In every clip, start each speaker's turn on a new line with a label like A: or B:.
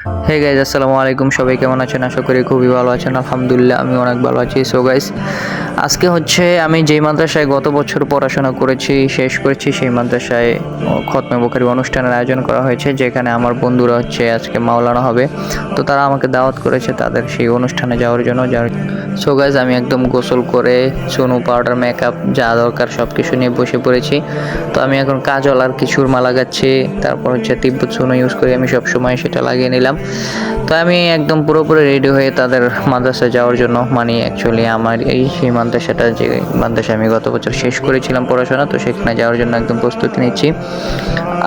A: Hey guys, আসসালামু আলাইকুম। সবাই কেমন আছেন? আশা করি খুবই ভালো আছেন। আলহামদুলিল্লাহ আমি অনেক ভালো আছি। সো গাইজ, আজকে হচ্ছে আমি যেই মাদ্রাসায় গত বছর পড়াশোনা করেছি, শেষ করেছি, সেই মাদ্রাসায় খতমে বুখারী অনুষ্ঠানের আয়োজন করা হয়েছে, যেখানে আমার বন্ধুরা হচ্ছে আজকে মাওলানা হবে। তো তারা আমাকে দাওয়াত করেছে তাদের সেই অনুষ্ঠানে যাওয়ার জন্য। সো গাইজ, আমি একদম গোসল করে চুনু পাউডার মেকআপ যা দরকার সব কিছু নিয়ে বসে পড়েছি। তো আমি এখন কাজল আর কি সুরমা লাগাচ্ছি, তারপর হচ্ছে তিব্বত চুনো ইউজ করি আমি সব সময়, সেটা লাগিয়ে নিলাম। তো আমি একদম পুরোপুরি রেডি হয়ে তাদের মাদ্রাসায় যাওয়ার জন্য, মানে অ্যাকচুয়ালি আমার সেই মাদ্রাসাটা, যে মাদ্রাসায় আমি গত বছর শেষ করেছিলাম পড়াশোনা, তো সেখানে যাওয়ার জন্য একদম প্রস্তুতি নিচ্ছি।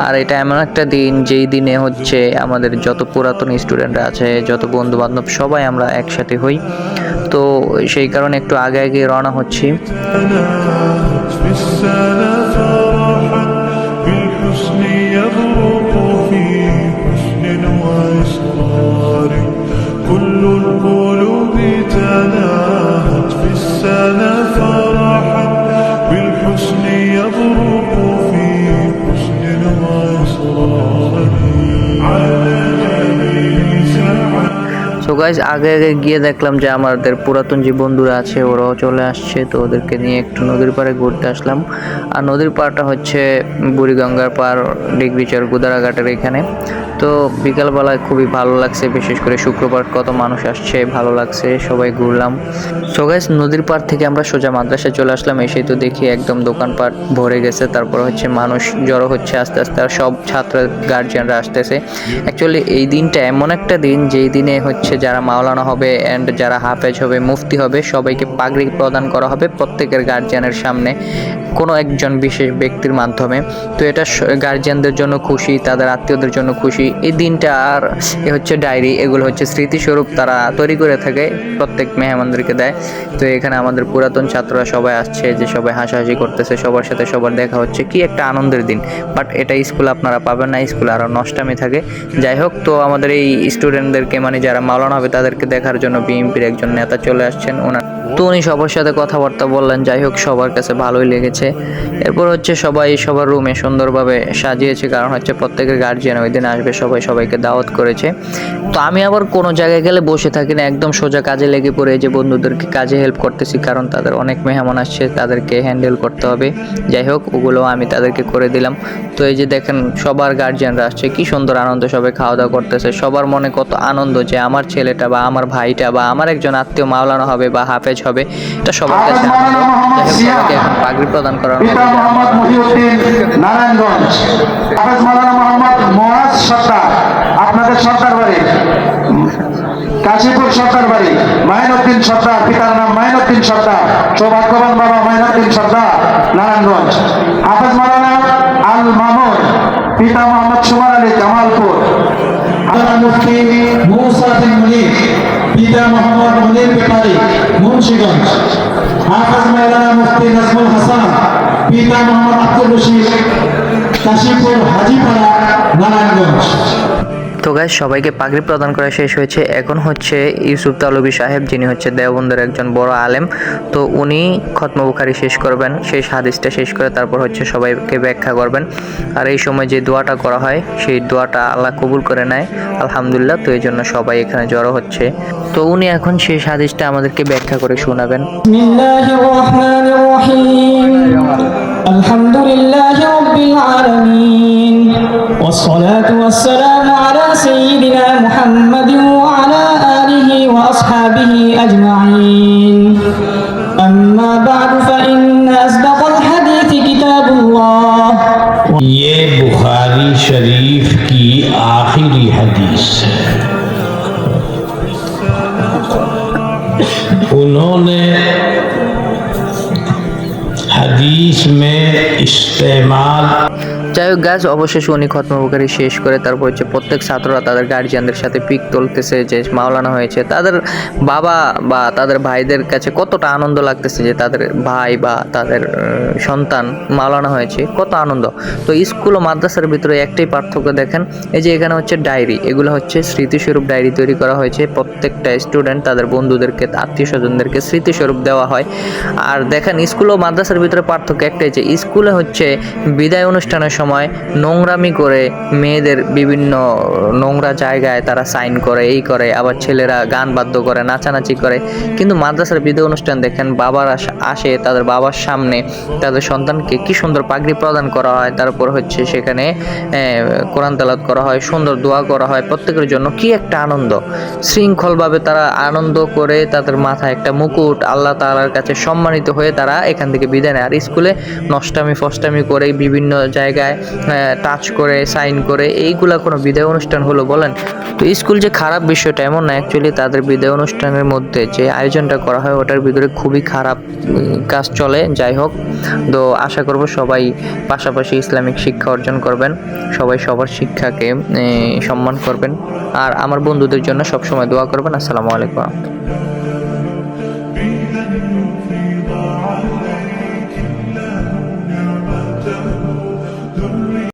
A: আর এটা এমন একটা দিন যেই দিনে হচ্ছে আমাদের যত পুরাতন স্টুডেন্টরা আছে, যত বন্ধু বান্ধব, সবাই আমরা একসাথে হই। তো সেই কারণে একটু আগে আগে রওনা হচ্ছি।
B: كل القلوب تناهت في السنة فرحا بالحسن يبرق في حسن وإصرار على جميل سعادة।
A: সো গাইজ, আগে আগে গিয়ে দেখলাম যে আমাদের পুরাতন যে বন্ধুরা আছে ওরাও চলে আসছে। তো ওদেরকে নিয়ে একটু নদীর পাড়ে ঘুরতে আসলাম। আর নদীর পাড়টা হচ্ছে বুড়িগঙ্গার পাড়, ডিগরিচর গুদারাঘাটের এখানে। তো বিকালবেলায় খুবই ভালো লাগছে, বিশেষ করে শুক্রবার কত মানুষ আসছে, ভালো লাগছে, সবাই ঘুরলাম। সো গাইজ, নদীর পাড় থেকে আমরা সোজা মাদ্রাসায় চলে আসলাম। এসেই তো দেখি একদম দোকানপাট ভরে গেছে, তারপর হচ্ছে মানুষ জড়ো হচ্ছে আস্তে আস্তে, আর সব ছাত্র গার্জিয়ানরা আসতেছে। অ্যাকচুয়ালি এই দিনটা এমন একটা দিন যেই দিনে হচ্ছে যারা মাওলানা হবে অ্যান্ড যারা হাফেজ হবে, মুফতি হবে, সবাইকে পাগড়ি প্রদান করা হবে প্রত্যেকের গার্জিয়ানের সামনে, কোনো একজন বিশেষ ব্যক্তির মাধ্যমে। তো এটা গার্জিয়ানদের জন্য খুশি, তাদের আত্মীয়দের জন্য খুশি এই দিনটা। আর এ হচ্ছে ডায়েরি, এগুলো হচ্ছে স্মৃতিস্বরূপ তারা তৈরি করে থাকে, প্রত্যেক মেহমানদেরকে দেয়। তো এখানে আমাদের পুরাতন ছাত্ররা সবাই আসছে, যে সবাই হাসাহাসি করতেছে, সবার সাথে সবার দেখা হচ্ছে, কি একটা আনন্দের দিন। বাট এটা স্কুলে আপনারা পাবেন না, স্কুলে আরও নষ্টামি থাকে। যাই হোক, তো আমাদের এই স্টুডেন্টদেরকে, মানে যারা মাওলানা হবে তাদেরকে দেখার জন্য বিএনপির একজন নেতা চলে আসছেন ওনার। তো উনি সবার সাথে কথাবার্তা বললেন। যাই হোক, সবার কাছে ভালোই লেগেছে। এরপর হচ্ছে সবাই সবার রুমে সুন্দরভাবে সাজিয়েছে, কারণ হচ্ছে প্রত্যেকের গার্জিয়ান ওই দিন আসবে, সবাই সবাইকে দাওয়াত করেছে। তো আমি আবার কোনো জায়গায় গেলে বসে থাকি না, একদম সোজা কাজে লেগে পড়ে যে বন্ধুদেরকে কাজে হেল্প করতেছি, কারণ তাদের অনেক মেহমান আসছে, তাদেরকে হ্যান্ডেল করতে হবে। যাই হোক, ওগুলো আমি তাদেরকে করে দিলাম। তো এই যে দেখেন, সবার গার্জিয়ানরা আসছে, কি সুন্দর আনন্দ, সবাই খাওয়া দাওয়া করতেছে। সবার মনে কত আনন্দ যে আমার ছেলেটা বা আমার ভাইটা বা আমার একজন আত্মীয় মাওলানা হবে বা হাফেজ হবে, এটা সবার কাছে আনন্দ। যাই হোক, সবাইকে এখন পাগড়ি প্রদান করানো হবে।
C: নারায়ণগঞ্জ হাফেজ মাওলানা মোহাম্মদ মুয়াজ সরদার, আপনাদের সরদার বাড়ি কাশীপুর সরদার বাড়ি, মাইনুদ্দিন সরদার, পিতার নাম মাইনুদ্দিন সরদার, সৌভাগ্যবান বাবা মাইনুদ্দিন সরদার, নারায়ণগঞ্জ। হাফেজ মাওলানা আল মামুন, পিতা মোহাম্মদ সুমার আলী, জামালপুর। মুফতি মুসা বিন মুনির, পিতা মোহাম্মদ মুনির পেপারি, মুন্সিগঞ্জ। হাফেজ মাওলানা মুফতি নাজমুল হাসান, পিতা মোহাম্মদ আব্দুল রশিদ, কাশীপুর হাজিপাড়া, নারায়ণগঞ্জ।
A: তো গাইস, সবাইকে পাগড়ি প্রদান করা শেষ হয়েছে। এখন হচ্ছে ইউসুফ তালবি সাহেব, যিনি হচ্ছে দেওবন্দের একজন বড় আলেম, তো উনি খতমে বুখারী শেষ করবেন, শেষ হাদিসটা শেষ করে তারপর হচ্ছে সবাইকে ব্যাখ্যা করবেন। আর এই সময় যে দোয়াটা করা হয়, সেই দোয়াটা আল্লাহ কবুল করে নেয়, আলহামদুলিল্লাহ। তো এই জন্য সবাই এখানে জড়ো হচ্ছে। তো উনি এখন শেষ হাদিসটা আমাদেরকে ব্যাখ্যা করে শোনাবেন।
D: বিসমিল্লাহির রহমানির রহিম, আলহামদুলিল্লাহি রাব্বিল আলামিন, والصلاة والسلام على سيدنا محمد وعلى آله وأصحابه أجمعين. أما بعد فإن أصدق الحديث كتاب الله.
E: ये बुखारी शरीफ की आखिरी हदीस है। उन्होंने हदीस में इस्तेमाल।
A: যাই হোক গাছ, অবশেষে উনি খতমে বুখারী শেষ করে তারপর হচ্ছে প্রত্যেক ছাত্ররা তাদের গার্জিয়ানদের সাথে পিক তুলতেছে যে মাওলানা হয়েছে। তাদের বাবা বা তাদের ভাইদের কাছে কতটা আনন্দ লাগতেছে যে তাদের ভাই বা তাদের সন্তান মাওলানা হয়েছে, কত আনন্দ। তো স্কুল ও মাদ্রাসার ভিতরে একটাই পার্থক্য দেখেন, এই যে এখানে হচ্ছে ডায়েরি, এগুলো হচ্ছে স্মৃতিস্বরূপ ডায়েরি তৈরি করা হয়েছে। প্রত্যেকটা স্টুডেন্ট তাদের বন্ধুদেরকে, আত্মীয় স্বজনদেরকে স্মৃতিস্বরূপ দেওয়া হয়। আর দেখেন, স্কুল ও মাদ্রাসার ভিতরে পার্থক্য একটাই, যে স্কুলে হচ্ছে বিদায় অনুষ্ঠানের সময় সময় নোংরামি করে মেয়েদের বিভিন্ন নোংরা জায়গায় তারা সাইন করে, এই করে, আবার ছেলেরা গান বাদ্য করে, নাচানাচি করে। কিন্তু মাদ্রাসার বিদায় অনুষ্ঠান দেখেন, বাবার আসে তাদের বাবার সামনে তাদের সন্তানকে কি সুন্দর পাগড়ি প্রদান করা হয়, তারপর হচ্ছে সেখানে কোরআন তেলাওয়াত করা হয়, সুন্দর দোয়া করা হয়, প্রত্যেকের জন্য কি একটা আনন্দ। শৃঙ্খলভাবে তারা আনন্দ করে, তাদের মাথায় একটা মুকুট, আল্লাহ তাআলার কাছে সম্মানিত হয়ে তারা এখান থেকে বিদায় নেয়। আর স্কুলে নষ্টামি ফষ্টামি করে, বিভিন্ন জায়গায় টাচ করে, সাইন করে, এইগুলা কোনো বিদায় অনুষ্ঠান হলো বলেন? তো স্কুল যে খারাপ বিষয়টা এমন না, অ্যাকচুয়ালি তাদের বিদায় অনুষ্ঠানের মধ্যে যে আয়োজনটা করা হয় ওটার ভিতরে খুবই খারাপ কাজ চলে। যাই হোক, তো আশা করব সবাই পাশাপাশি ইসলামিক শিক্ষা অর্জন করবেন, সবাই সবার শিক্ষাকে সম্মান করবেন, আর আমার বন্ধুদের জন্য সবসময় দোয়া করবেন। আসসালামু আলাইকুম।